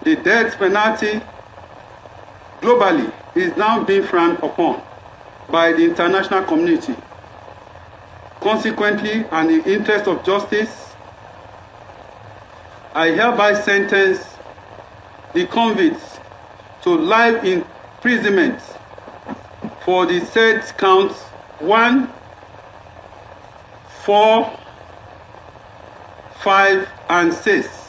the death penalty globally is now being frowned upon by the international community. Consequently, and in the interest of justice, I hereby sentence the convicts to life imprisonment for the said counts 1, 4, 5, and 6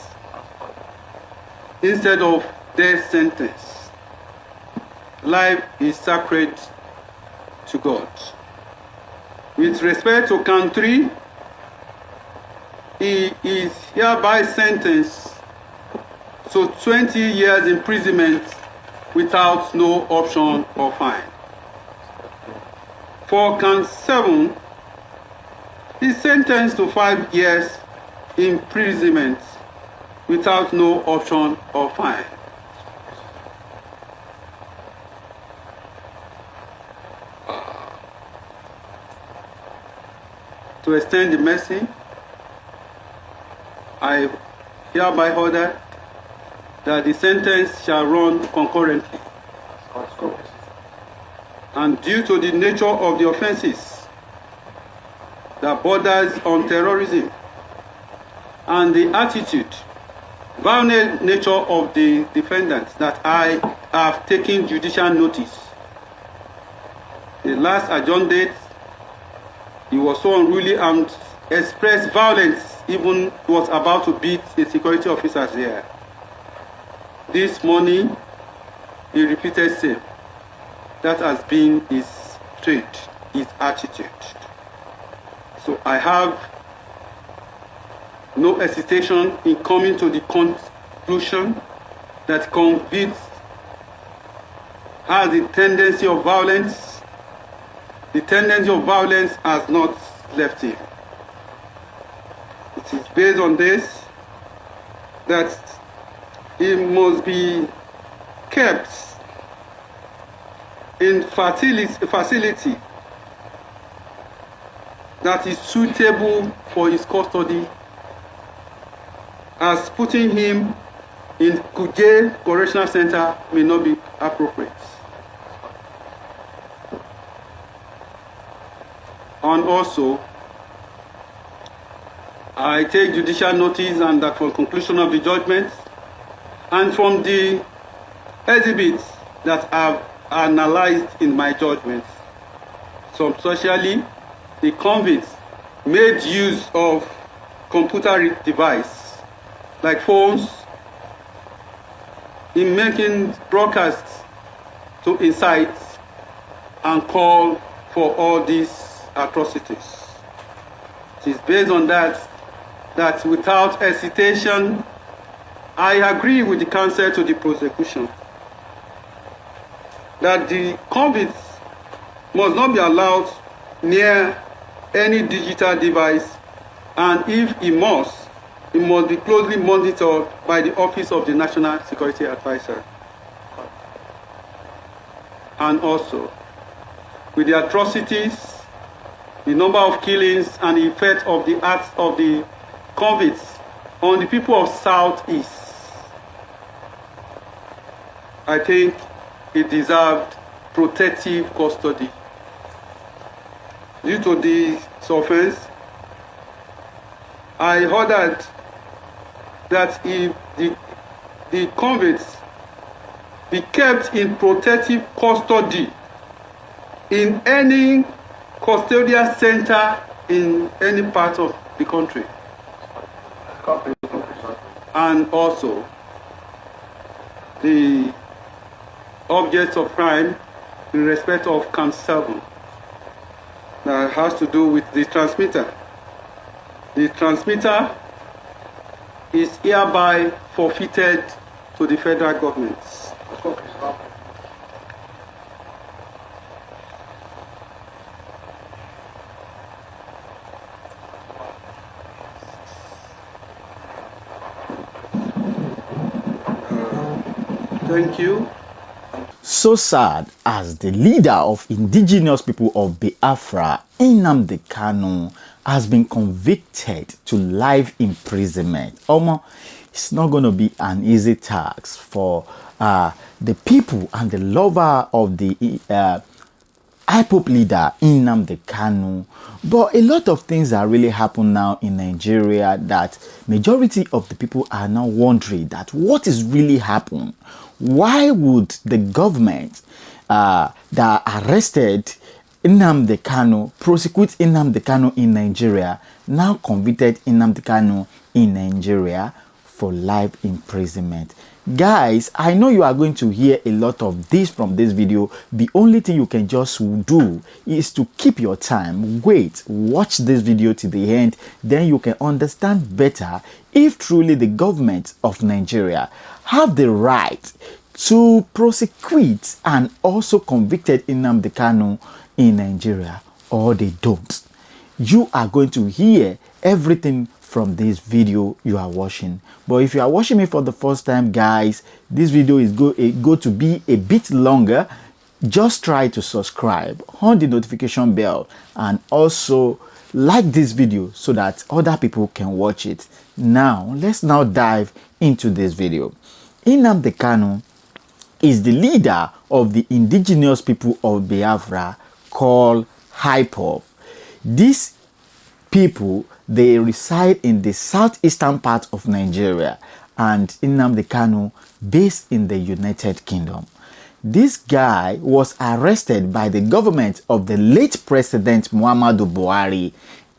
instead of death sentence. Life is sacred to God. With respect to count 3, he is hereby sentenced to 20 years imprisonment without no option or fine. For count 7, he is sentenced to 5 years imprisonment without no option or fine. To extend the mercy, I hereby order that the sentence shall run concurrently. And due to the nature of the offenses that borders on terrorism and the attitude, violent nature of the defendants that I have taken judicial notice. The last adjourned date, he was so unruly and expressed violence, even was about to beat the security officers there. This morning, he repeated same. That has been his trait, his attitude. So I have no hesitation in coming to the conclusion that convicts has a tendency of violence. The tendency of violence has not left him. It is based on this that he must be kept in facility that is suitable for his custody, as putting him in Kuje Correctional Center may not be appropriate. And also, I take judicial notice and that for conclusion of the judgment and from the exhibits that I've analyzed in my judgments, substantially, the convicts made use of computer device like phones in making broadcasts to incite and call for all these atrocities. It is based on that without hesitation, I agree with the counsel to the prosecution that the convicts must not be allowed near any digital device, and if he must be closely monitored by the Office of the National Security Advisor. And also, with the atrocities, the number of killings and the effect of the acts of the convicts on the people of Southeast, I think it deserved protective custody. Due to this offense, I ordered that if the convicts be kept in protective custody in any custodial center in any part of the country. And also, the objects of crime in respect of count 7 that has to do with the transmitter. The transmitter is hereby forfeited to the federal government. Thank you. So sad as the leader of indigenous people of Biafra, Nnamdi Kanu, has been convicted to life imprisonment. it's not going to be an easy task for the people and the lover of the IPOP leader Nnamdi Kanu. But a lot of things are really happening now in Nigeria that majority of the people are now wondering that what is really happening. Why would the government that arrested Nnamdi Kanu, prosecute Nnamdi Kanu in Nigeria, now convicted Nnamdi Kanu in Nigeria for life imprisonment? Guys, I know you are going to hear a lot of this from this video. The only thing you can just do is to keep your time, wait, watch this video to the end, then you can understand better if truly the government of Nigeria have the right to prosecute and also convicted Nnamdi Kanu in Nigeria, or they don't. You are going to hear everything from this video you are watching. But if you are watching me for the first time, guys, this video is going to be a bit longer. Just try to subscribe, on the notification bell, and also like this video so that other people can watch it. Now let's now dive into this video. Nnamdi Kanu is the leader of the indigenous people of Biafra called IPOP. These people, they reside in the southeastern part of Nigeria, and Nnamdi Kanu based in the United Kingdom. This guy was arrested by the government of the late President Muhammadu Buhari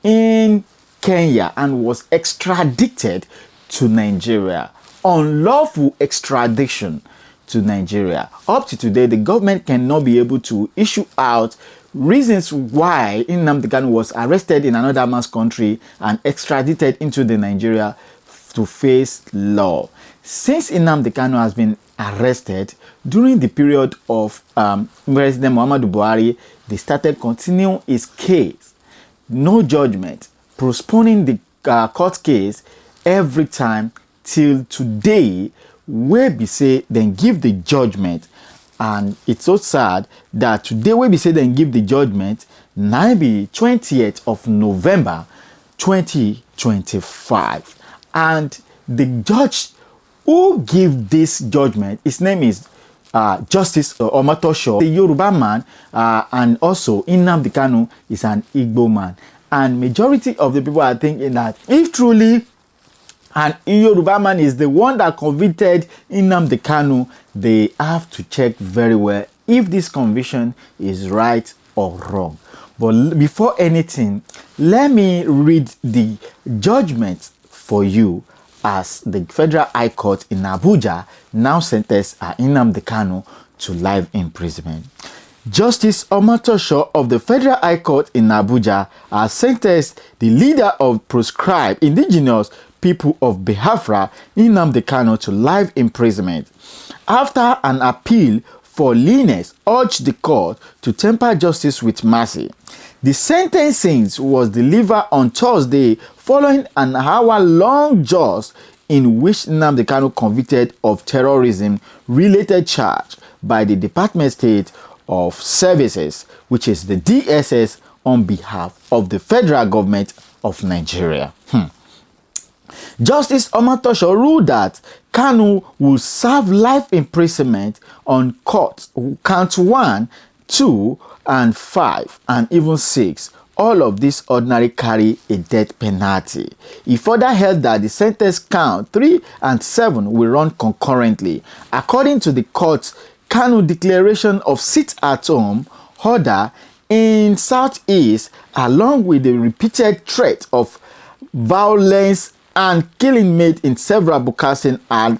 in Kenya and was extradited to Nigeria. Unlawful extradition to Nigeria. Up to today, the government cannot be able to issue out reasons why Nnamdi Kanu was arrested in another man's country and extradited into the Nigeria to face law. Since Nnamdi Kanu has been arrested during the period of President Muhammadu Buhari, they started continuing his case. No judgment, postponing the court case every time till today, where we say then give the judgment. And it's so sad that today when we say then give the judgment, now be 20th of November 2025, and the judge who gave this judgment, his name is Justice Omatosho, the Yoruba man, and also Nnamdi Kanu is an Igbo man. And majority of the people are thinking that if truly an Yoruba man is the one that convicted Nnamdi Kanu, they have to check very well if this conviction is right or wrong. But before anything, let me read the judgment for you, as the Federal High Court in Abuja now sentenced Nnamdi Kanu to life imprisonment. Justice Omatosho of the Federal High Court in Abuja has sentenced the leader of proscribed indigenous people of Biafra, Nnamdi Kanu, to life imprisonment. After an appeal for lenience urged the court to temper justice with mercy. The sentencing was delivered on Thursday following an hour-long judge in which Nnamdi Kanu convicted of terrorism-related charge by the Department of State of Services, which is the DSS, on behalf of the federal government of Nigeria. Justice Omatosho ruled that Kanu will serve life imprisonment on count 1, 2, and 5, and even 6. All of these ordinarily carry a death penalty. He further held that the sentence count 3 and 7 will run concurrently. According to the court's Kanu declaration of sit-at-home order in Southeast, along with the repeated threat of violence and killing made in several Bukasin and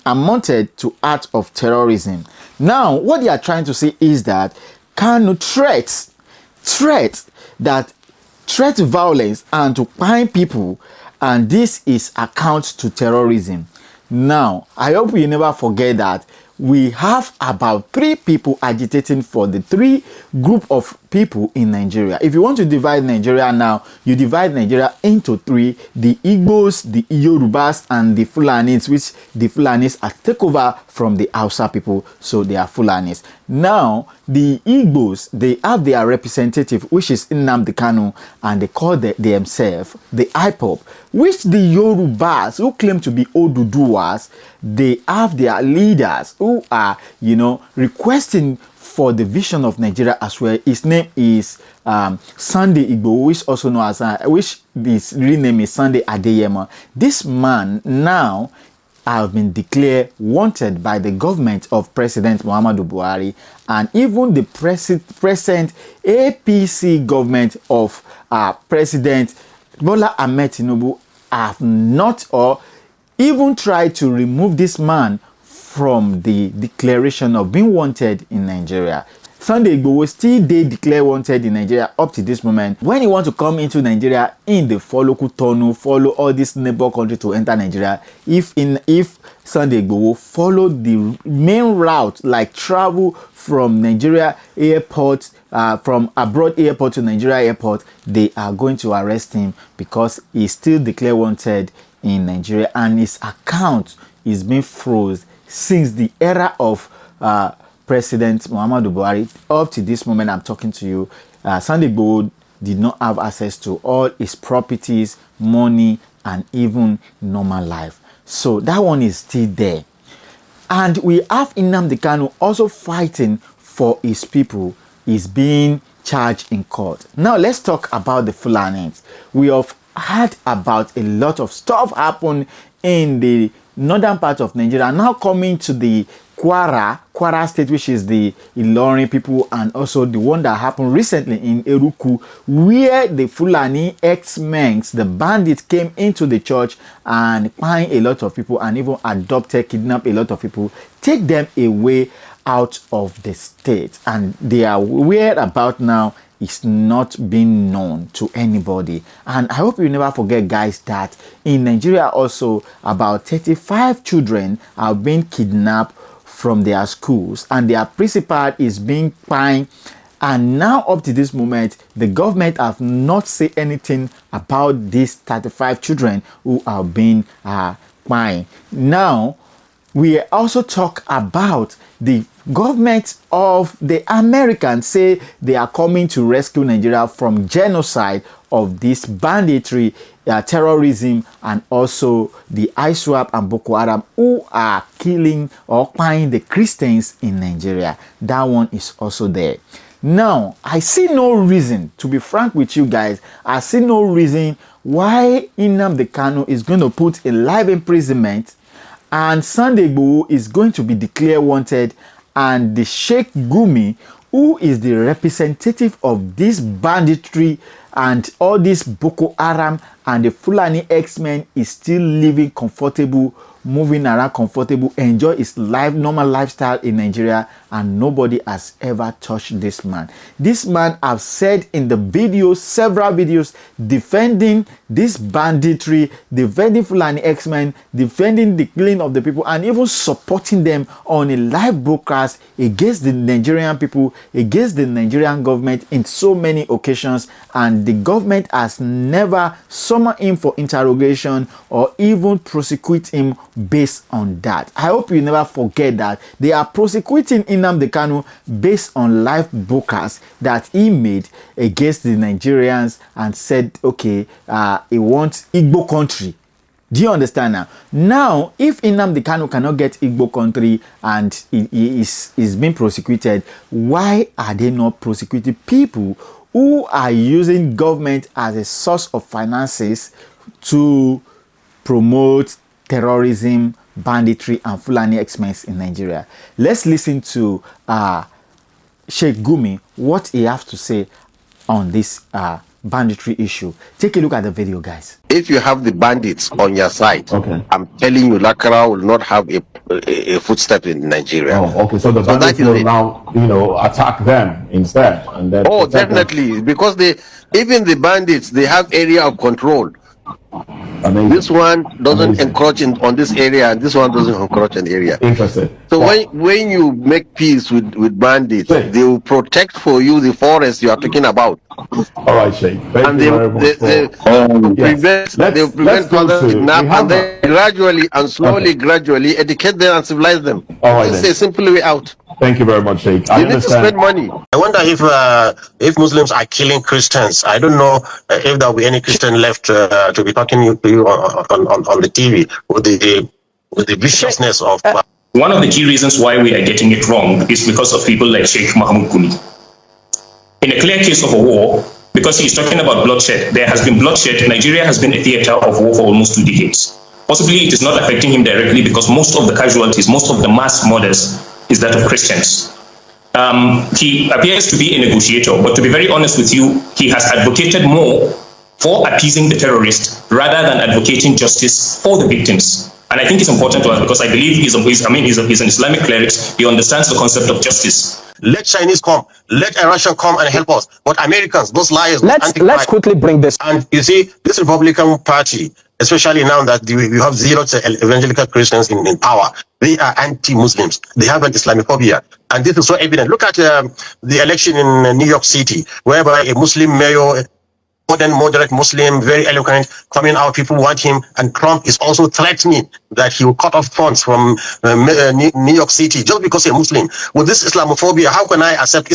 amounted to acts of terrorism. Now, what they are trying to say is that Kanu threat violence and to find people, and this is account to terrorism. Now, I hope you never forget that we have about 3 people agitating for the 3 group of people in Nigeria. If you want to divide Nigeria now, you divide Nigeria into 3: the Igbos, the Yorubas, and the Fulanis, which the Fulanis are take over from the Hausa people, so they are Fulanis. Now, the Igbos, they have their representative, which is Nnamdi Kanu, and they call themselves the IPOP, which the Yorubas, who claim to be Oduduwas, they have their leaders who are, requesting for the vision of Nigeria as well. His name is Sunday Igbo, which also known as which his real name is Sunday Adeyemo. This man now have been declared wanted by the government of President Muhammadu Buhari, and even the present APC government of President Bola Ahmed Tinubu have not or even tried to remove this man from the declaration of being wanted in Nigeria. Sunday Igboho still they declare wanted in Nigeria up to this moment. When you want to come into Nigeria in the follow Kutonu, follow all these neighbor country to enter Nigeria, if Sunday Igboho follow the main route, like travel from Nigeria airport, from abroad airport to Nigeria airport, they are going to arrest him because he still declared wanted in Nigeria, and his account is being froze since the era of President Muhammadu Buhari. Up to this moment I'm talking to you, Sunday Igboho did not have access to all his properties, money, and even normal life. So that one is still there. And we have Nnamdi Kanu also fighting for his people. He's being charged in court. Now let's talk about the Fulanis. We have heard about a lot of stuff happen in the northern part of Nigeria, now coming to the Kwara state, which is the Ilorin people, and also the one that happened recently in Eruku, where the Fulani X-Men, the bandits, came into the church and find a lot of people and even kidnap a lot of people, take them away out of the state, and their whereabouts now is not being known to anybody. And I hope you never forget, guys, that in Nigeria also about 35 children are being kidnapped from their schools, and their principal is being fined. And now up to this moment, the government have not said anything about these 35 children who are being fined. Now we also talk about the government of the Americans say they are coming to rescue Nigeria from genocide of this banditry, terrorism, and also the ISWAP and Boko Haram, who are killing or killing the Christians in Nigeria. That one is also there. Now, I see no reason, to be frank with you guys, I see no reason why Nnamdi Kanu is going to put a life imprisonment and Sunday Igboho is going to be declared wanted, and the Sheik GUMI, who is the representative of this banditry and all this Boko Haram and the Fulani X-Men, is still living comfortable, moving around comfortable, enjoy his life, normal lifestyle in Nigeria, and nobody has ever touched this man. This man have said in the videos, several videos, defending this banditry, defending Fulani X-Men, defending the killing of the people, and even supporting them on a live broadcast against the Nigerian people, against the Nigerian government in so many occasions, and the government has never summoned him for interrogation or even prosecute him based on that. I hope you never forget that they are prosecuting Nnamdi Kanu based on live broadcasts that he made against the Nigerians and said, okay, he wants Igbo country. Do you understand now? Now, if Nnamdi Kanu cannot get Igbo country and he is being prosecuted, why are they not prosecuting people who are using government as a source of finances to promote terrorism, banditry, and Fulani X-Men in Nigeria? Let's listen to Sheik GUMI, what he has to say on this banditry issue. Take a look at the video, guys. If you have the bandits on your side, okay, I'm telling you, Lakara will not have a footstep in Nigeria. Oh, okay. So the bandits will now, attack them instead, and then. Oh, definitely, because even the bandits, they have area of control. Amazing. This one doesn't encroach on this area, and this one doesn't encroach in the area. Interesting. So when you make peace with bandits, they will protect for you the forest you are talking about. All right, Sheik. Thank you very much. They will prevent other kidnap, and then gradually and slowly, gradually educate them and civilize them. All right, it's a simple way out. Thank you very much, Sheik. You need to spend money. I wonder if Muslims are killing Christians. I don't know if there will be any Christian left to be talking to you on the TV with the viciousness of. One of the key reasons why we are getting it wrong is because of people like Sheik Mahmoud Gumi. In a clear case of a war, because he's talking about bloodshed, there has been bloodshed. Nigeria has been a theater of war for almost 2 decades. Possibly it is not affecting him directly because most of the casualties, most of the mass murders is that of Christians. He appears to be a negotiator, but to be very honest with you, he has advocated more for appeasing the terrorists rather than advocating justice for the victims. And I think it's important to us because I believe he's an Islamic cleric. He understands the concept of justice. Let Chinese come, let a Russian come and help us. But Americans, those liars, let's quickly bring this. And you see, this Republican Party, especially now that you have zero evangelical Christians in power, they are anti-Muslims. They have an Islamophobia. And this is so evident. Look at the election in New York City, whereby a Muslim mayor, modern, moderate Muslim, very eloquent, coming out, people want him, and Trump is also threatening that he will cut off funds from New York City just because he's a Muslim. With this Islamophobia, how can I accept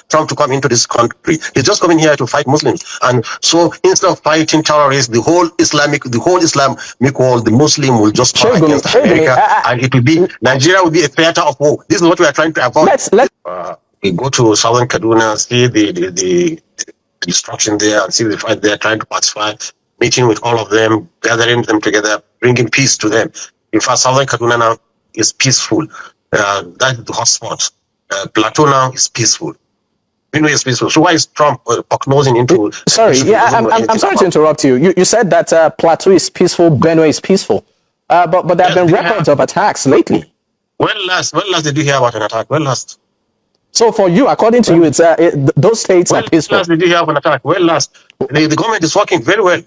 Trump to come into this country? He's just coming here to fight Muslims. And so instead of fighting terrorists, the whole Islamic world, the Muslim will just come against America, and it will be, Nigeria will be a theater of war. This is what we are trying to avoid. We go to southern Kaduna, see the destruction there, and see the fight there, trying to pacify, meeting with all of them, gathering them together, bringing peace to them. In fact, southern Kaduna now is peaceful. That's the hotspot. Plateau now is peaceful. Benue is peaceful. So why is Trump nosing into? Sorry, I'm sorry to interrupt you. You said that Plateau is peaceful, Benue is peaceful, but there have been records of attacks lately. When last did you hear about an attack? When last? So for you, according to you, it's those states are peaceful. Last did you have an attack? Well, last the government is working very well.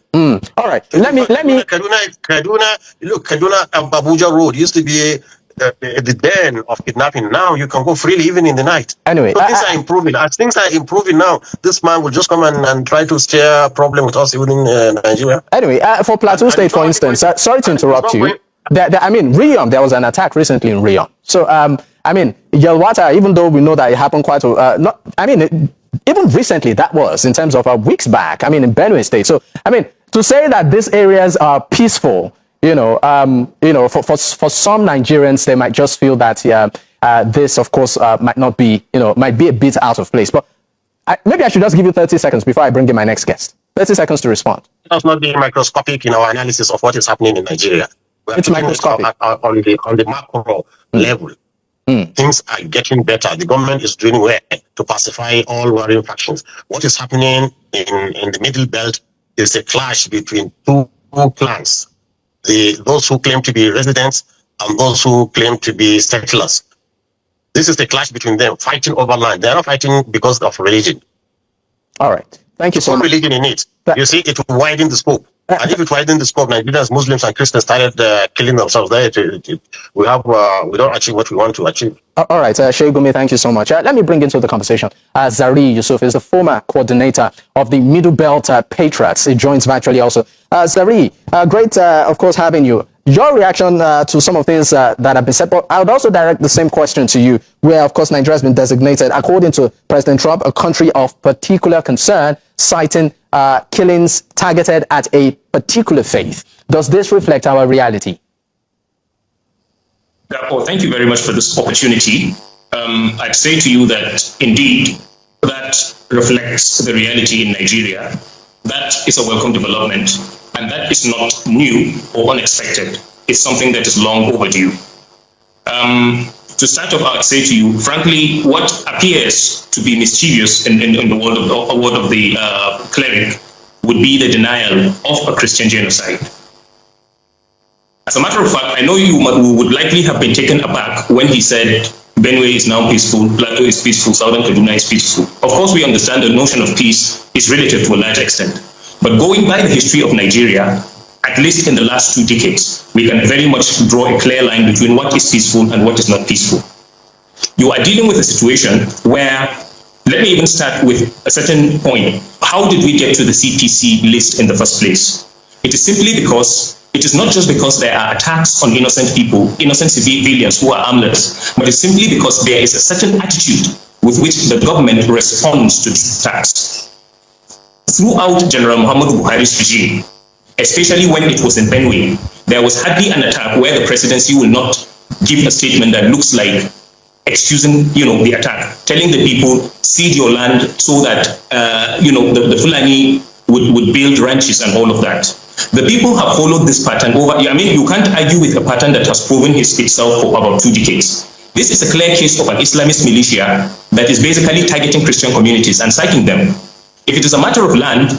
All right, let me. Kaduna, look, Kaduna Abuja Road used to be the den of kidnapping. Now you can go freely even in the night. Anyway, so things are improving. As things are improving now, this man will just come and try to steer a problem with us even in Nigeria. Anyway, for Plateau State, for instance, sorry to interrupt you. I mean, Riyom, there was an attack recently in Riyom. So, I mean, Yelwata, even though we know that it happened quite, even recently that was in terms of weeks back, I mean, in Benue State. So, I mean, to say that these areas are peaceful, for some Nigerians, they might just feel that, this, of course, might not be, might be a bit out of place. But maybe I should just give you 30 seconds before I bring in my next guest. 30 seconds to respond. That's not being microscopic in our analysis of what is happening in Nigeria. It's microscopic. On the macro level. Things are getting better. The government is doing well to pacify all warring factions. What is happening in the Middle Belt is a clash between two clans. Those who claim to be residents and those who claim to be settlers. This is the clash between them, fighting over land. They are not fighting because of religion. All right. Thank you so much. Religion in it. You see, it will widen the scope. And if it widens the scope, Nigerians, Muslims, and Christians started killing themselves there. We don't achieve what we want to achieve. All right, Sheik Gumi, thank you so much. Let me bring into the conversation Zari Yusuf is the former coordinator of the Middle Belt Patriots. He joins virtually also. Zari, great, of course, having you. Your reaction to some of the things that have been said, but I would also direct the same question to you, where, of course, Nigeria has been designated, according to President Trump, a country of particular concern, citing killings targeted at a particular faith. Does this reflect our reality? Well, thank you very much for this opportunity. I'd say to you that, indeed, that reflects the reality in Nigeria. That is a welcome development. And that is not new or unexpected. It's something that is long overdue. To start off, I'd say to you, frankly, what appears to be mischievous in the world of the cleric would be the denial of a Christian genocide. As a matter of fact, I know you would likely have been taken aback when he said Benue is now peaceful, Plateau is peaceful, Southern Kaduna is peaceful. Of course, we understand the notion of peace is relative to a large extent. But going by the history of Nigeria, at least in the last 2 decades, we can very much draw a clear line between what is peaceful and what is not peaceful. You are dealing with a situation where, let me even start with a certain point. How did we get to the CPC list in the first place? It is simply because, it is not just because there are attacks on innocent people, innocent civilians who are armless, but it's simply because there is a certain attitude with which the government responds to these attacks. Throughout General Muhammadu Buhari's regime, especially when it was in Benue, there was hardly an attack where the presidency will not give a statement that looks like excusing, the attack, telling the people, cede your land so that, the Fulani would build ranches and all of that. The people have followed this pattern over, you can't argue with a pattern that has proven itself for about 2 decades. This is a clear case of an Islamist militia that is basically targeting Christian communities and sacking them. If it is a matter of land,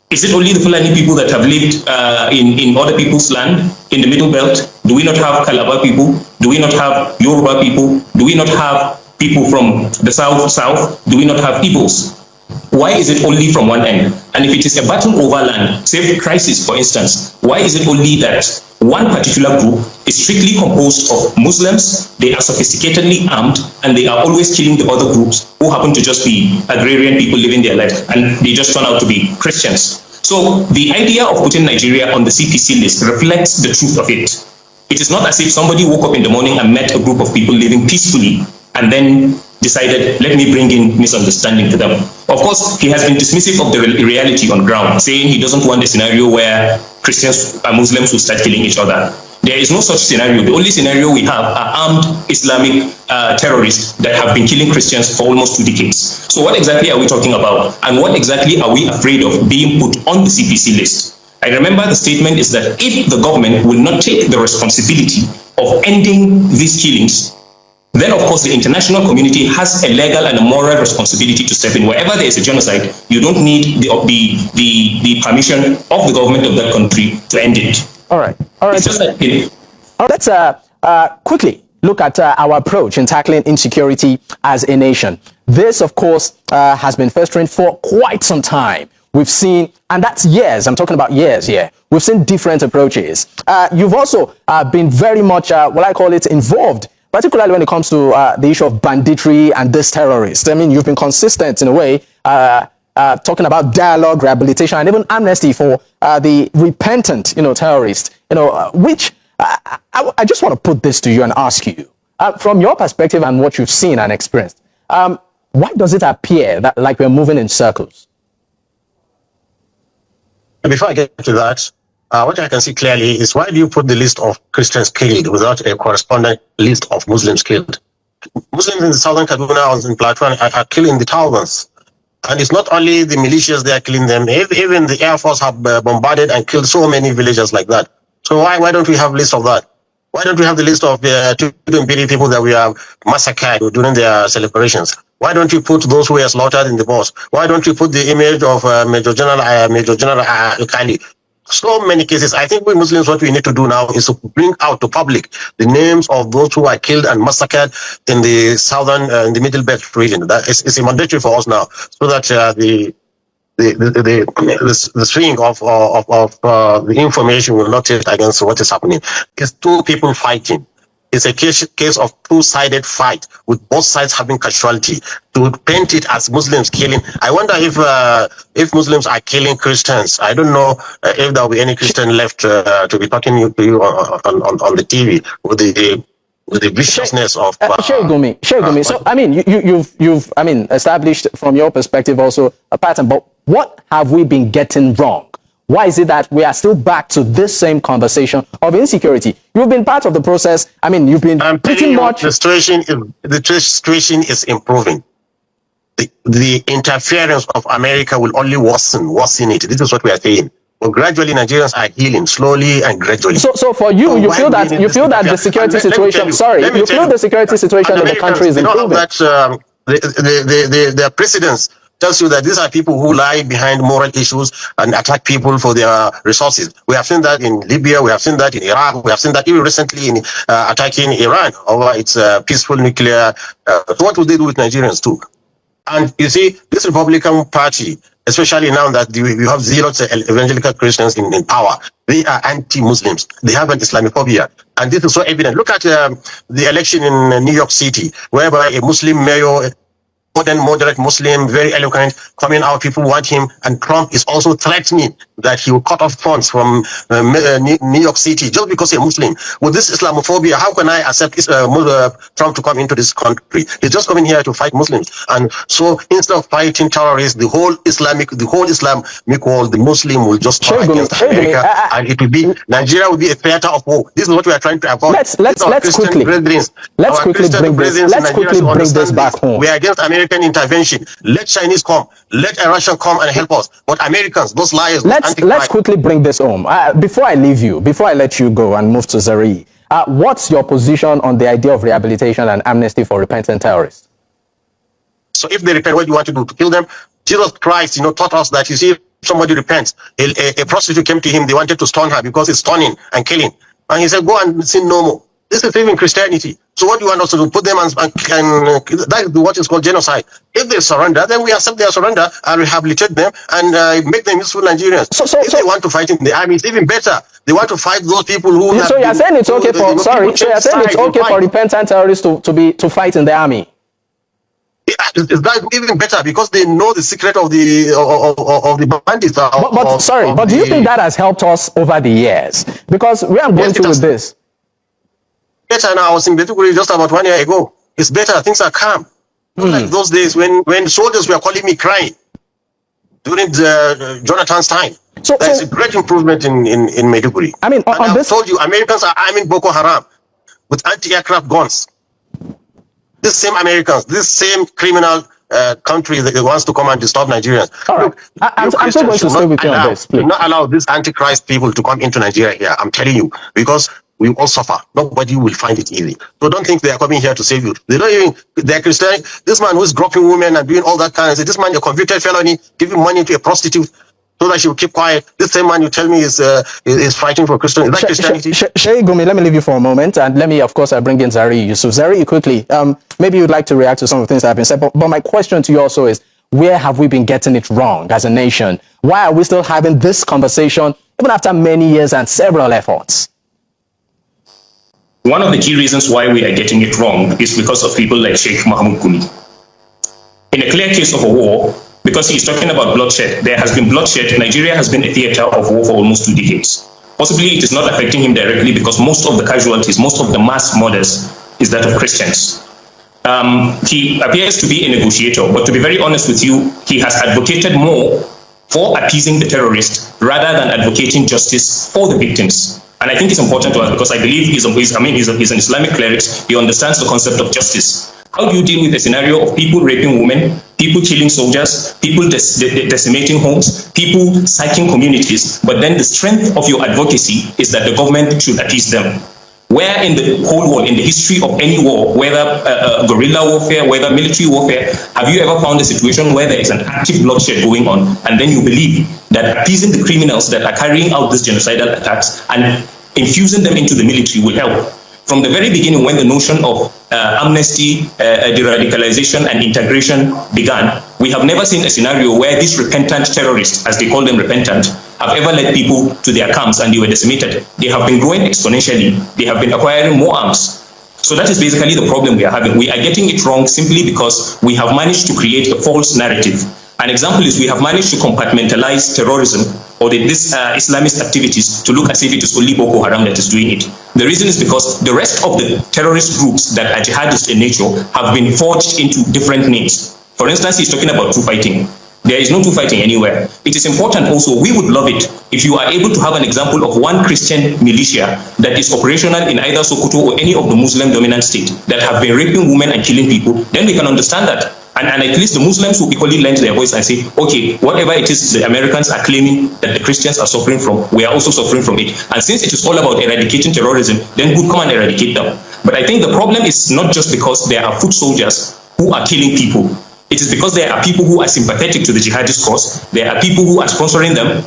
is it only the Fulani people that have lived in other people's land in the Middle Belt? Do we not have Calabar people? Do we not have Yoruba people? Do we not have people from the south? Do we not have Igbos? Why is it only from one end? And if it is a battle over land, say crisis for instance, why is it only that one particular group is strictly composed of Muslims, they are sophisticatedly armed, and they are always killing the other groups who happen to just be agrarian people living their lives, and they just turn out to be Christians? So the idea of putting Nigeria on the CPC list reflects the truth of it. It is not as if somebody woke up in the morning and met a group of people living peacefully and then decided, let me bring in misunderstanding to them. Of course, he has been dismissive of the reality on ground, saying he doesn't want a scenario where Christians and Muslims will start killing each other. There is no such scenario. The only scenario we have are armed Islamic terrorists that have been killing Christians for almost 2 decades. So what exactly are we talking about? And what exactly are we afraid of being put on the CPC list? I remember the statement is that if the government will not take the responsibility of ending these killings, then of course the international community has a legal and a moral responsibility to step in. Wherever there is a genocide, you don't need the permission of the government of that country to end it. All right. It's just like killing. Let's quickly look at our approach in tackling insecurity as a nation. This, of course, has been festering for quite some time. We've seen, and that's years, I'm talking about years here. We've seen different approaches. You've also been very much, involved, particularly when it comes to the issue of banditry and this terrorist. I mean, you've been consistent in a way, talking about dialogue, rehabilitation, and even amnesty for the repentant, terrorists, which I just want to put this to you and ask you, from your perspective and what you've seen and experienced, why does it appear that like we're moving in circles? Before I get to that, what I can see clearly is why do you put the list of Christians killed without a corresponding list of Muslims killed? Muslims in the southern Kaduna and in Plateau are killing the thousands. And it's not only the militias they are killing them, even the Air Force have bombarded and killed so many villagers like that. So why don't we have a list of that? Why don't we have the list of people that we have massacred during their celebrations? Why don't you put those who were slaughtered in the bus? Why don't you put the image of Major General Kali? So many cases. I think we Muslims, what we need to do now is to bring out to public the names of those who are killed and massacred in the southern, in the Middle Belt region. That is mandatory for us now, so that the string of the information will not tilt against what is happening. It's two people fighting. It's a case of two-sided fight with both sides having casualty. To paint it as Muslims killing, I wonder if Muslims are killing Christians. I don't know if there will be any Christian left to be talking to you on the TV with the viciousness of Sheik GUMI. So I mean, you've established from your perspective also a pattern. But what have we been getting wrong? Why is it that we are still back to this same conversation of insecurity? You've been part of the process. I mean, you've been pretty much. The situation is improving. The interference of America will only worsen it. This is what we are saying. But gradually, Nigerians are healing slowly and gradually. So for you, you feel that the security situation. You feel the security situation in the country is improving. The precedents tells you that these are people who lie behind moral issues and attack people for their resources. We have seen that in Libya, we have seen that in Iraq, we have seen that even recently in attacking Iran over its peaceful nuclear. What will they do with Nigerians too? And you see, this Republican Party, especially now that we have zealous evangelical Christians in power. They are anti-Muslims. They have an Islamophobia. And this is so evident. Look at the election in New York City, whereby a Muslim mayor, modern, moderate Muslim, very eloquent, coming out, people want him, and Trump is also threatening that he will cut off funds from New York City just because he's a Muslim. With this Islamophobia, how can I accept Trump to come into this country? He's just coming here to fight Muslims. And so instead of fighting terrorists, the whole Islamic world, the Muslim will just come against America, and it will be, Nigeria will be a theater of war. This is what we are trying to avoid. Let's quickly bring this back home. We are against American intervention. Let Chinese come, let Russian come and help us. But Americans, those liars. Let's quickly bring this home. Before I leave you, before I let you go and move to Zari, what's your position on the idea of rehabilitation and amnesty for repentant terrorists? So if they repent, what do you want to do? To kill them? Jesus Christ, taught us that, you see, if somebody repents, a prostitute came to him, they wanted to stone her because it's stoning and killing. And he said, go and sin no more. This is even Christianity. So what do you want us to do? Put them and that is what is called genocide. If they surrender, then we accept their surrender and rehabilitate them and make them useful Nigerians. So if they want to fight in the army, it's even better. They want to fight those people who. So you're saying it's okay for it's okay for repentant terrorists to fight in the army? It's even better because they know the secret of the bandits. But do you think that has helped us over the years? Because where I'm going to with this. Better now. I was in Maiduguri just about 1 year ago. It's better. Things are calm. Like those days when soldiers were calling me crying during Jonathan's time. So there's a great improvement in Maiduguri. I mean, I told you, Americans are arming Boko Haram with anti-aircraft guns. These same Americans, this same criminal country that wants to come and disturb Nigerians. All right. I'm still going to stay with you on this, please. Do not allow these antichrist people to come into Nigeria here. I'm telling you, because we all suffer. Nobody will find it easy. So don't think they are coming here to save you. They don't even, they're Christian. This man who is groping women and doing all that kind of thing, this man, a convicted felony, giving money to a prostitute so that she will keep quiet. This same man you tell me is fighting for Christian. Is that Christianity? Sheik GUMI, let me leave you for a moment, and let me, of course, bring in Zari Yusuf. Zari, quickly, maybe you'd like to react to some of the things that have been said, but my question to you also is, where have we been getting it wrong as a nation? Why are we still having this conversation, even after many years and several efforts? One of the key reasons why we are getting it wrong is because of people like Sheik Mahmoud Gumi. In a clear case of a war, because he's talking about bloodshed, there has been bloodshed. Nigeria has been a theater of war for almost 2 decades. Possibly it is not affecting him directly because most of the casualties, most of the mass murders is that of Christians. He appears to be a negotiator, but to be very honest with you, he has advocated more for appeasing the terrorists rather than advocating justice for the victims. And I think it's important to us because I believe he's an Islamic cleric. He understands the concept of justice. How do you deal with a scenario of people raping women, people killing soldiers, people decimating homes, people sacking communities, but then the strength of your advocacy is that the government should appease them? Where in the whole world, in the history of any war, whether guerrilla warfare, whether military warfare, have you ever found a situation where there is an active bloodshed going on, and then you believe that appeasing the criminals that are carrying out these genocidal attacks and infusing them into the military will help? From the very beginning, when the notion of amnesty, de-radicalization and integration began, we have never seen a scenario where these repentant terrorists, as they call them repentant, have ever led people to their camps and they were decimated. They have been growing exponentially. They have been acquiring more arms. So that is basically the problem we are having. We are getting it wrong simply because we have managed to create a false narrative. An example is we have managed to compartmentalize terrorism or these Islamist activities to look as if it is only Boko Haram that is doing it. The reason is because the rest of the terrorist groups that are jihadist in nature have been forged into different names. For instance, he's talking about true fighting. There is no true fighting anywhere. It is important also, we would love it if you are able to have an example of one Christian militia that is operational in either Sokoto or any of the Muslim dominant state that have been raping women and killing people. Then we can understand that. And at least the Muslims will equally lend their voice and say, okay, whatever it is the Americans are claiming that the Christians are suffering from, we are also suffering from it. And since it is all about eradicating terrorism, then good, come and eradicate them. But I think the problem is not just because there are foot soldiers who are killing people. It is because there are people who are sympathetic to the jihadist cause. There are people who are sponsoring them.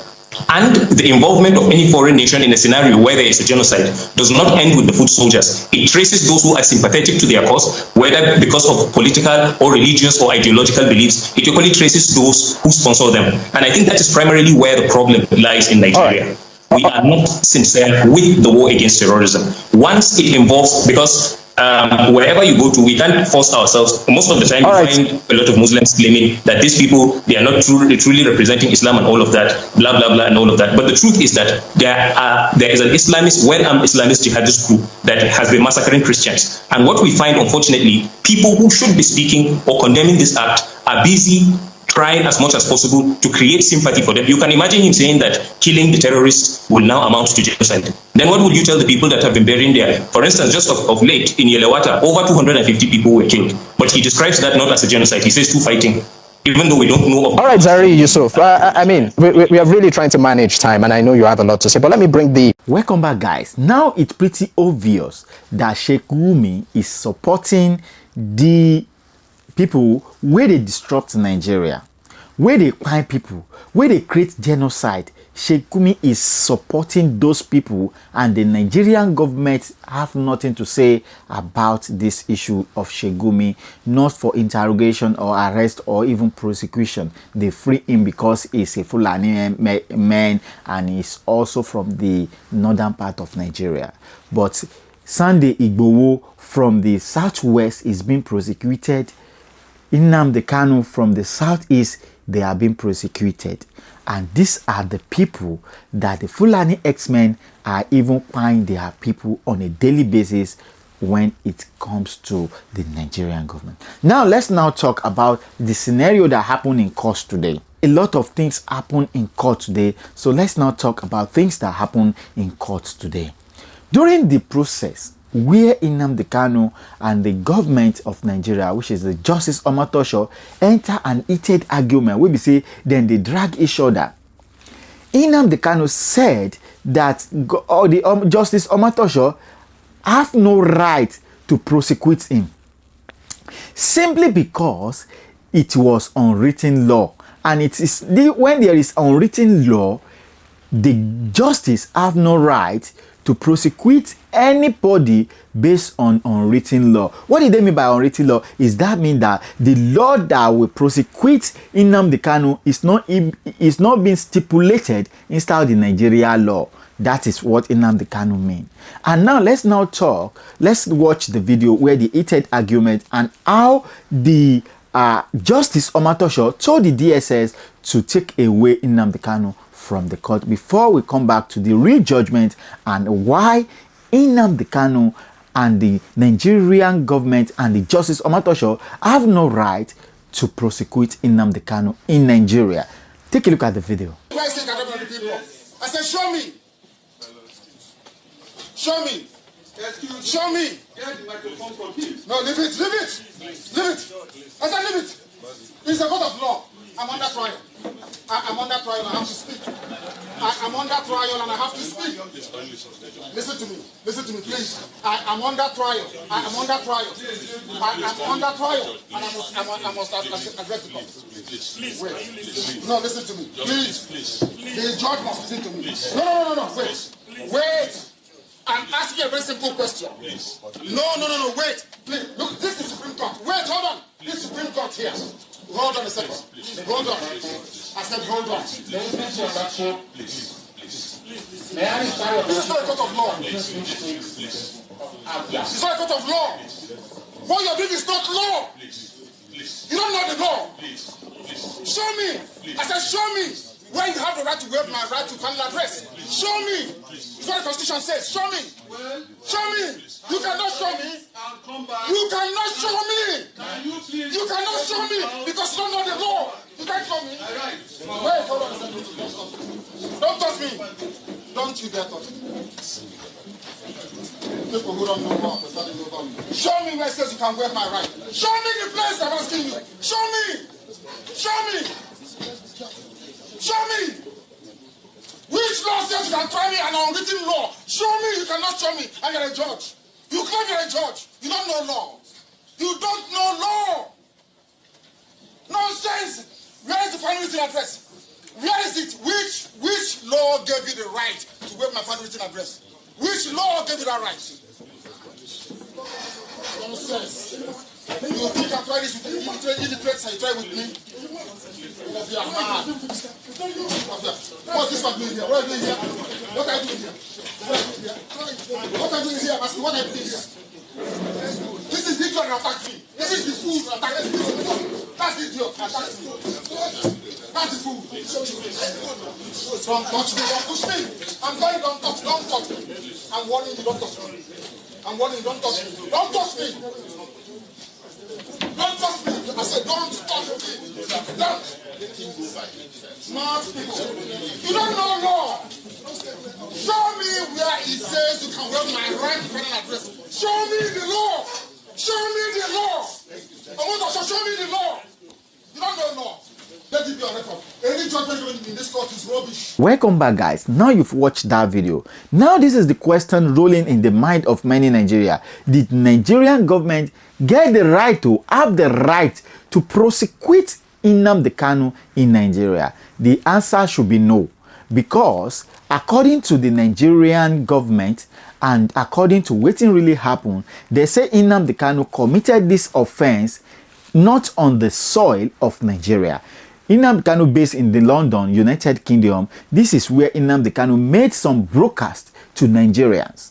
And the involvement of any foreign nation in a scenario where there is a genocide does not end with the foot soldiers. It traces those who are sympathetic to their cause, whether because of political or religious or ideological beliefs. It equally traces those who sponsor them. And I think that is primarily where the problem lies in Nigeria. We are not sincere with the war against terrorism. Once it involves, because wherever you go to, we can't force ourselves. Most of the time, you find a lot of Muslims claiming that these people, they are not truly representing Islam and all of that, blah, blah, blah, and all of that. But the truth is that there is an Islamist, well-armed Islamist jihadist group that has been massacring Christians. And what we find, unfortunately, people who should be speaking or condemning this act are busy trying as much as possible to create sympathy for them. You can imagine him saying that killing the terrorists will now amount to genocide. Then what would you tell the people that have been buried there? For instance, just of late in Yelewata, over 250 people were killed. But he describes that not as a genocide. He says two fighting, even though we don't know of. All right, Zari Yusuf. I mean, we are really trying to manage time, and I know you have a lot to say, but let me bring the... Welcome back, guys. Now it's pretty obvious that Sheik GUMI is supporting the people where they disrupt Nigeria, where they find people, where they create genocide. Sheik GUMI is supporting those people, and the Nigerian government have nothing to say about this issue of Sheik GUMI, not for interrogation or arrest or even prosecution. They free him because he's a Fulani man and he's also from the northern part of Nigeria. But Sunday Igboho from the southwest is being prosecuted. Nnamdi Kanu from the southeast, they are being prosecuted. And these are the people that the Fulani X-Men are even finding their people on a daily basis when it comes to the Nigerian government. Now let's talk about the scenario that happened in court today. A lot of things happen in court today, so let's now talk about things that happened in court today. During the process where Nnamdi Kanu and the government of Nigeria, which is the Justice Omatosho, enter an heated argument, we say then they drag each other. Nnamdi Kanu said that the Justice Omatosho have no right to prosecute him, simply because it was unwritten law. And it is when there is unwritten law, the justice have no right to prosecute anybody based on unwritten law. What did they mean by unwritten law? Is that mean that the law that will prosecute Nnamdi Kanu is not being stipulated inside the Nigeria law? That is what Nnamdi Kanu mean. And now let's watch the video where the heated argument and how the Justice Omatosho told the DSS to take away Nnamdi Kanu from the court, before we come back to the real judgment and why Nnamdi Kanu and the Nigerian government and the Justice Omatosho have no right to prosecute Nnamdi Kanu in Nigeria. Take a look at the video. I said, show me. Show me. Show me. No, leave it. Leave it. Leave it. I said, leave it. It's a court of law. I'm under trial. I'm under trial and I have to speak. I'm under trial and I have to speak. Listen to me. Listen to me, please. I'm under trial. I'm under trial. I'm under trial. And I must address the court. Wait. No, listen to me. Please. The judge must listen to me. No. Wait. Wait. I'm asking a very simple question. No. Wait. Please. Look, this is Supreme Court. Wait, hold on. This is Supreme Court here. Hold on a second. Hold on. I said hold on. Please. This is not a court of law. It's not a court of law. What you're doing is not law. You don't know the law. Show me. I said show me where you have the right to waive my right to final address. Show me. It's what the Constitution says. Show me. Show me. You cannot show me. You cannot show me. You cannot show me because you don't know the law. You can't show me. Wait, hold on a second. Don't touch me. Don't you dare touch me. People who don't know law, show me where it says you can waive my right. Show me the place I'm asking you. Show me. Show me. Show me. Which law says you can try me an unwritten law? Show me. You cannot show me. And you're a judge. You claim you're a judge. You don't know law. You don't know law. Nonsense. Where is the final written address? Where is it? Which law gave you the right to waive my handwritten address? Which law gave you that right? Nonsense. You think I try this with illiterates and you try with me? Because you are mad. What's this one doing here? What are you doing here? What are you doing here? What are you doing here? Ask me what are you doing here? This is the idiot that attacked me. This is the fool that attacked me. That's the idiot that attacked me. That's the fool. Don't touch me. Don't push me. I'm going, don't touch me. I'm warning you, don't touch me. I'm warning you, don't touch me. Don't touch me. Don't touch me. I said, don't touch me. Don't. Smart people. You don't know law. Show me where it says you can waive my right to an address. Show me the law. Show me the law. I want to show me the law. You don't know law. Let it be on record. Any judgment in this court is rubbish. Welcome back, guys. Now you've watched that video. Now this is the question rolling in the mind of many Nigeria. Did Nigerian government get the right to prosecute Nnamdi Kanu in Nigeria? The answer should be no, because according to the Nigerian government and according to what really happened, they say Nnamdi Kanu committed this offense not on the soil of Nigeria. Nnamdi Kanu, based in the London, United Kingdom, this is where Nnamdi Kanu made some broadcasts to Nigerians.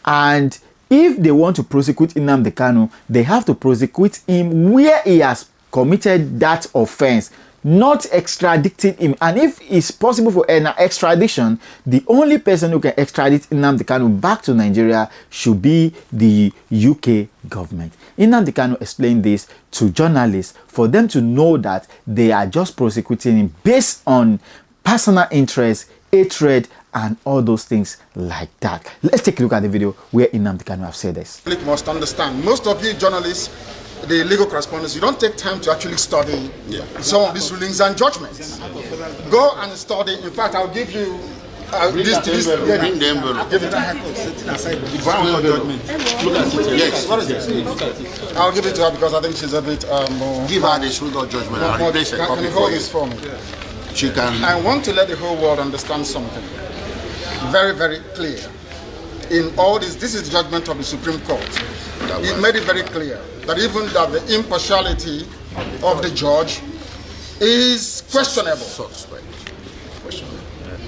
And if they want to prosecute Nnamdi Kanu, they have to prosecute him where he has committed that offense, not extraditing him. And if it's possible for an extradition, the only person who can extradite Nnamdi Kanu back to Nigeria should be the UK government. Nnamdi Kanu explained this to journalists for them to know that they are just prosecuting him based on personal interest, hatred, and all those things like that. Let's take a look at the video where Nnamdi Kanu have said this. The public must understand, most of you journalists, the legal correspondents, you don't take time to actually study some of these rulings and judgments. Go and study. In fact, I'll give you this. Give it to her. Yes, what is it? I'll give it to her because I think she's a bit more. Give her the Shrewd judgment. Can you hold this for me? She can. I want to let the whole world understand something very, very clear. In all this is the judgment of the Supreme Court. It made it very clear that even that the impartiality of the judge is questionable.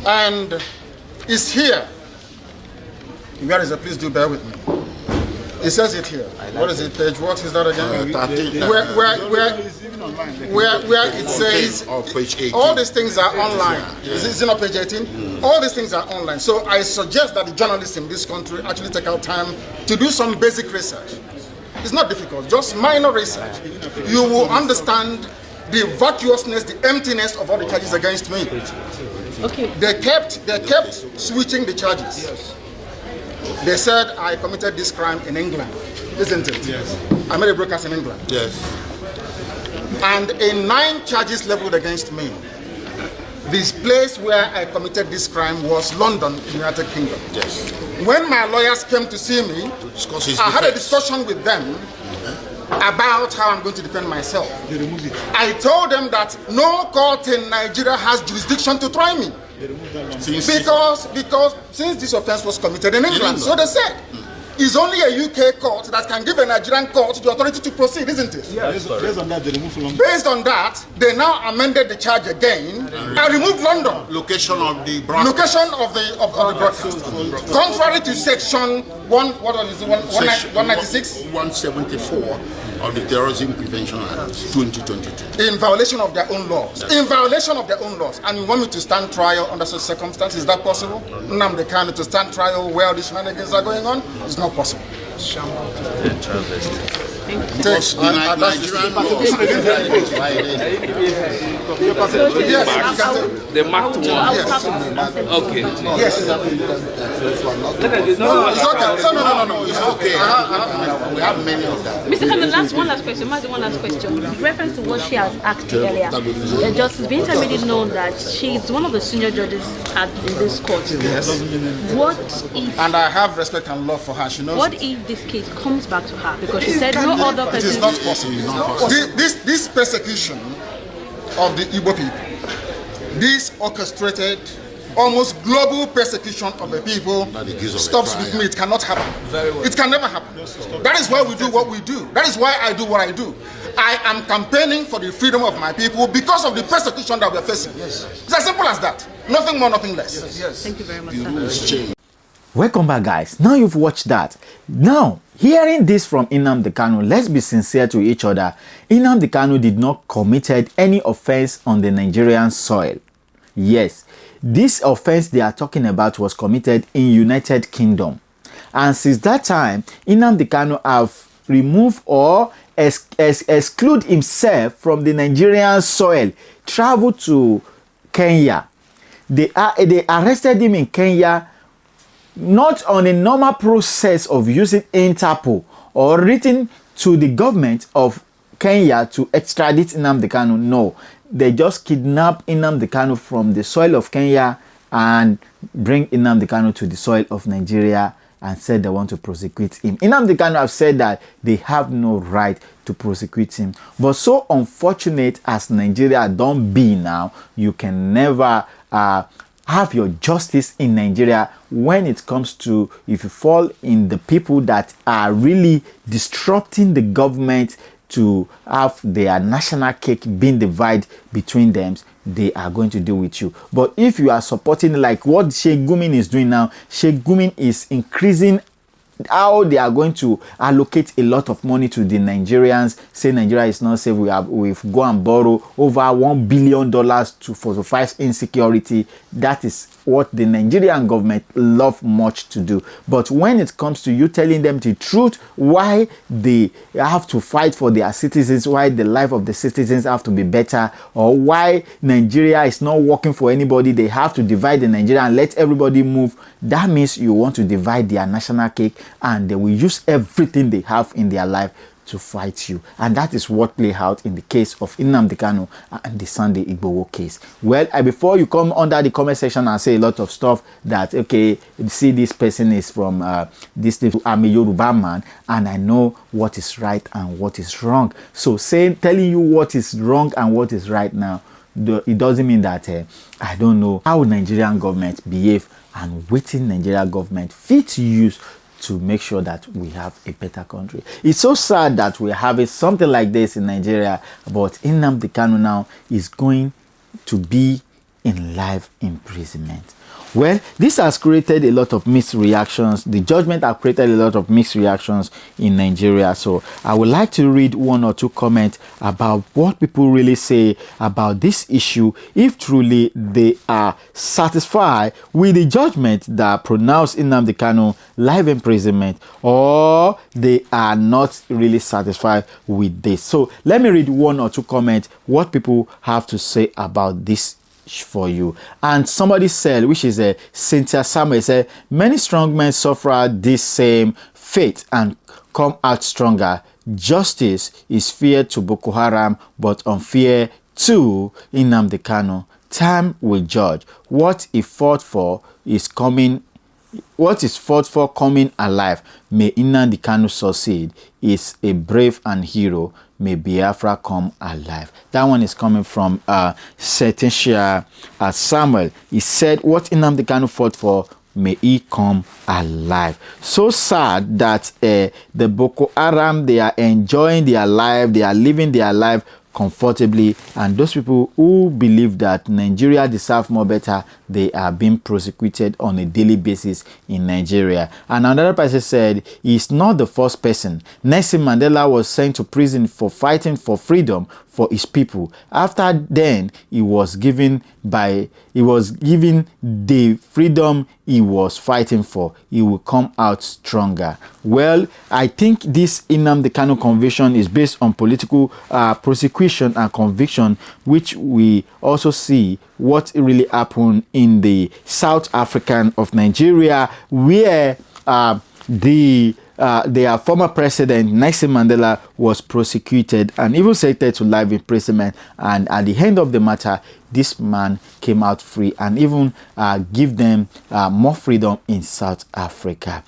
And it's here. Where is it? Please do bear with me. It says it here. What is it, page? What is that again? Where it says all these things are online. Is it not page 18? All these things are online. So I suggest that the journalists in this country actually take out time to do some basic research. It's not difficult, just minor research. You will understand the vacuousness, the emptiness of all the charges against me. Okay. They kept switching the charges. They said I committed this crime in England, isn't it? Yes. I made a broadcast in England. Yes. And in 9 charges leveled against me, this place where I committed this crime was London, United Kingdom. Yes. When my lawyers came to see me, I had a discussion with them about how I'm going to defend myself. I told them that no court in Nigeria has jurisdiction to try me. Because since this offense was committed in England, so they said, it's only a UK court that can give a Nigerian court the authority to proceed, isn't it? Yeah, based on that, they removed London. Based on that, they now amended the charge again and removed London. Location of the broadcast. Location of the broadcast. Contrary to section 196? 174 of the Terrorism Prevention Act 2022. In violation of their own laws. In violation of their own laws. And you want me to stand trial under such circumstances? Is that possible? Nnamdi Kanu to stand trial where all these shenanigans are going on? It's not possible. Yes. The marked one. Yes. Okay. Yes. No. It's okay. We have many of them. Mr. Kanu, one last question. With reference to what she has asked earlier, Justice Biereonwu made it known that she's one of the senior judges in this court. Yes. What if? And I have respect and love for her. She knows. What if this case comes back to her because she said no other person? It is not possible. This persecution of the Igbo people, this orchestrated, almost global persecution of the people stops with me. It cannot happen. It can never happen. That is why we do what we do. That is why I do what I do. I am campaigning for the freedom of my people because of the persecution that we are facing. It's as simple as that. Nothing more, nothing less. Thank you very much, sir. Welcome back, guys. Now you've watched that. Now, hearing this from Nnamdi Kanu, let's be sincere to each other. Nnamdi Kanu did not committed any offense on the Nigerian soil. Yes, this offense they are talking about was committed in United Kingdom. And since that time, Nnamdi Kanu have removed or exclude himself from the Nigerian soil, travel to Kenya. They arrested him in Kenya, not on a normal process of using Interpol or written to the government of Kenya to extradite Nnamdi Kanu. No, they just kidnapped Nnamdi Kanu from the soil of Kenya and bring Nnamdi Kanu to the soil of Nigeria and said they want to prosecute him. Nnamdi Kanu have said that they have no right to prosecute him. But so unfortunate as Nigeria don't be now, you can never have your justice in Nigeria when it comes to, if you fall in the people that are really disrupting the government to have their national cake being divided between them, they are going to deal with you. But if you are supporting like what Sheik GUMI is doing now, Sheik GUMI is increasing how they are going to allocate a lot of money to the Nigerians, say Nigeria is not safe. We've go and borrow over $1 billion to fight insecurity. That is what the Nigerian government love much to do. But when it comes to you telling them the truth, why they have to fight for their citizens, why the life of the citizens have to be better, or why Nigeria is not working for anybody, they have to divide the Nigeria and let everybody move, that means you want to divide their national cake and they will use everything they have in their life to fight you. And that is what played out in the case of Nnamdi Kanu and the Sunday Igboho case. Well, before you come under the comment section and say a lot of stuff that, okay, see this person is from this, I'm a Yoruba man and I know what is right and what is wrong. So telling you what is wrong and what is right now, it doesn't mean that I don't know how Nigerian government behave and waiting Nigerian government fit use to make sure that we have a better country. It's so sad that we're having something like this in Nigeria, but Nnamdi Kanu now is going to be in life imprisonment. Well, this has created a lot of mixed reactions. The judgment has created a lot of mixed reactions in Nigeria. So I would like to read one or two comments about what people really say about this issue, if truly they are satisfied with the judgment that pronounced Nnamdi Kanu life imprisonment, or they are not really satisfied with this. So let me read one or two comments, what people have to say about this for you. And somebody said, which is a Cynthia Samuel, said many strong men suffer this same fate and come out stronger. Justice is feared to Boko Haram but unfair to Nnamdi Kanu. Time will judge. What he fought for is coming. What is fought for coming alive. May Nnamdi Kanu succeed. Is a brave and hero. May Biafra come alive. That one is coming from Cynthia Samuel. He said, what Nnamdi Kanu fought for, may he come alive. So sad that the Boko Haram, they are enjoying their life, they are living their life comfortably, and those people who believe that Nigeria deserves more better, they are being prosecuted on a daily basis in Nigeria. And another person said he's not the first person. Nelson Mandela was sent to prison for fighting for freedom for his people. After then, he was given the freedom he was fighting for. He will come out stronger. Well, I think this Nnamdi Kanu conviction is based on political prosecution and conviction, which we also see what really happened in the South African of Nigeria, where their former president Nelson Mandela was prosecuted and even sentenced to life imprisonment, and at the end of the matter, this man came out free and even give them more freedom in South Africa.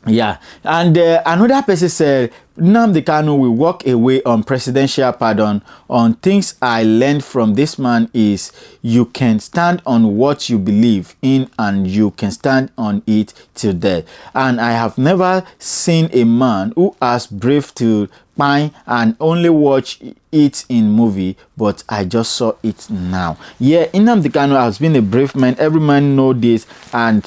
Yeah, and another person said Nnamdi Kanu will walk away on presidential pardon. On things I learned from this man is you can stand on what you believe in and you can stand on it till death. And I have never seen a man who has brave to pine and only watch it in movie, but I just saw it now. Yeah, Nnamdi Kanu has been a brave man. Every man know this, and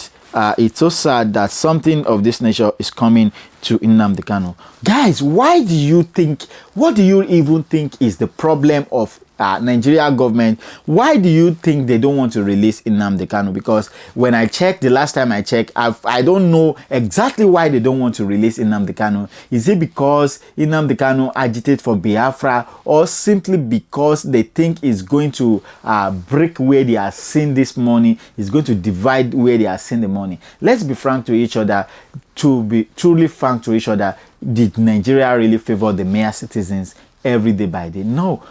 it's so sad that something of this nature is coming to Nnamdi Kanu. Guys, why do you think, what do you even think is the problem of Nigeria government? Why do you think they don't want to release Nnamdi Kanu? Because when I checked, the last time I checked, I don't know exactly why they don't want to release Nnamdi Kanu. Is it because Nnamdi Kanu agitated for Biafra, or simply because they think it's going to break where they are seeing this money, it's going to divide where they are seeing the money? Let's be frank to each other. To be truly frank to each other, did Nigeria really favor the mere citizens every day by day? No.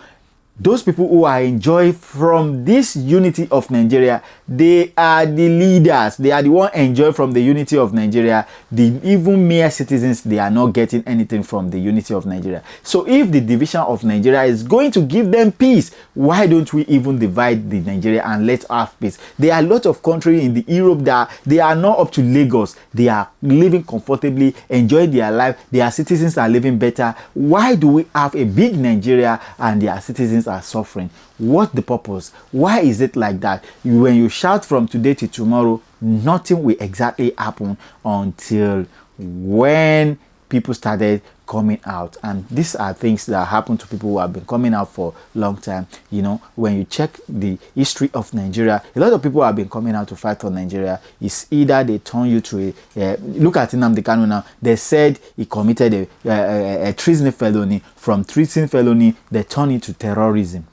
Those people who are enjoying from this unity of Nigeria, they are the leaders. They are the one enjoy from the unity of Nigeria. The even mere citizens, they are not getting anything from the unity of Nigeria. So if the division of Nigeria is going to give them peace, why don't we even divide the Nigeria and let's have peace? There are a lot of countries in the Europe that they are not up to Lagos. They are living comfortably, enjoying their life. Their citizens are living better. Why do we have a big Nigeria and their citizens are suffering? What's the purpose? Why is it like that? When you shout from today to tomorrow, nothing will exactly happen until when people started coming out. And these are things that happen to people who have been coming out for a long time. You know, when you check the history of Nigeria, a lot of people have been coming out to fight for Nigeria. It's either they turn you to a look at Nnamdi Kanu now. They said he committed a treason felony. From treason felony, they turn it to terrorism.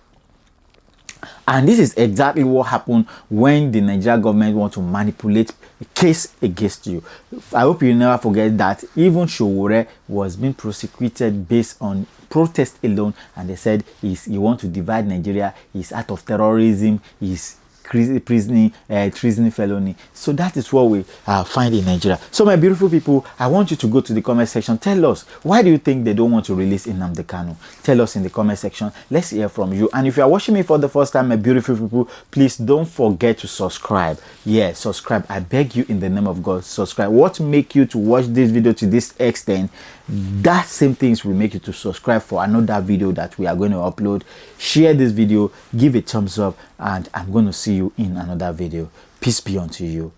And this is exactly what happened when the Nigerian government want to manipulate a case against you. I hope you never forget that even Showore was being prosecuted based on protest alone, and they said he want to divide Nigeria, he's out of terrorism, he's treason felony. So that is what we find in Nigeria. So my beautiful people, I want you to go to the comment section. Tell us, why do you think they don't want to release Nnamdi Kanu? Tell us in the comment section. Let's hear from you. And if you are watching me for the first time, my beautiful people, please don't forget to subscribe. Yeah, subscribe. I beg you in the name of God, subscribe. What make you to watch this video to this extent? That same things will make you to subscribe for another video that we are going to upload. Share this video, give a thumbs up, and I'm going to see you in another video. Peace be unto you.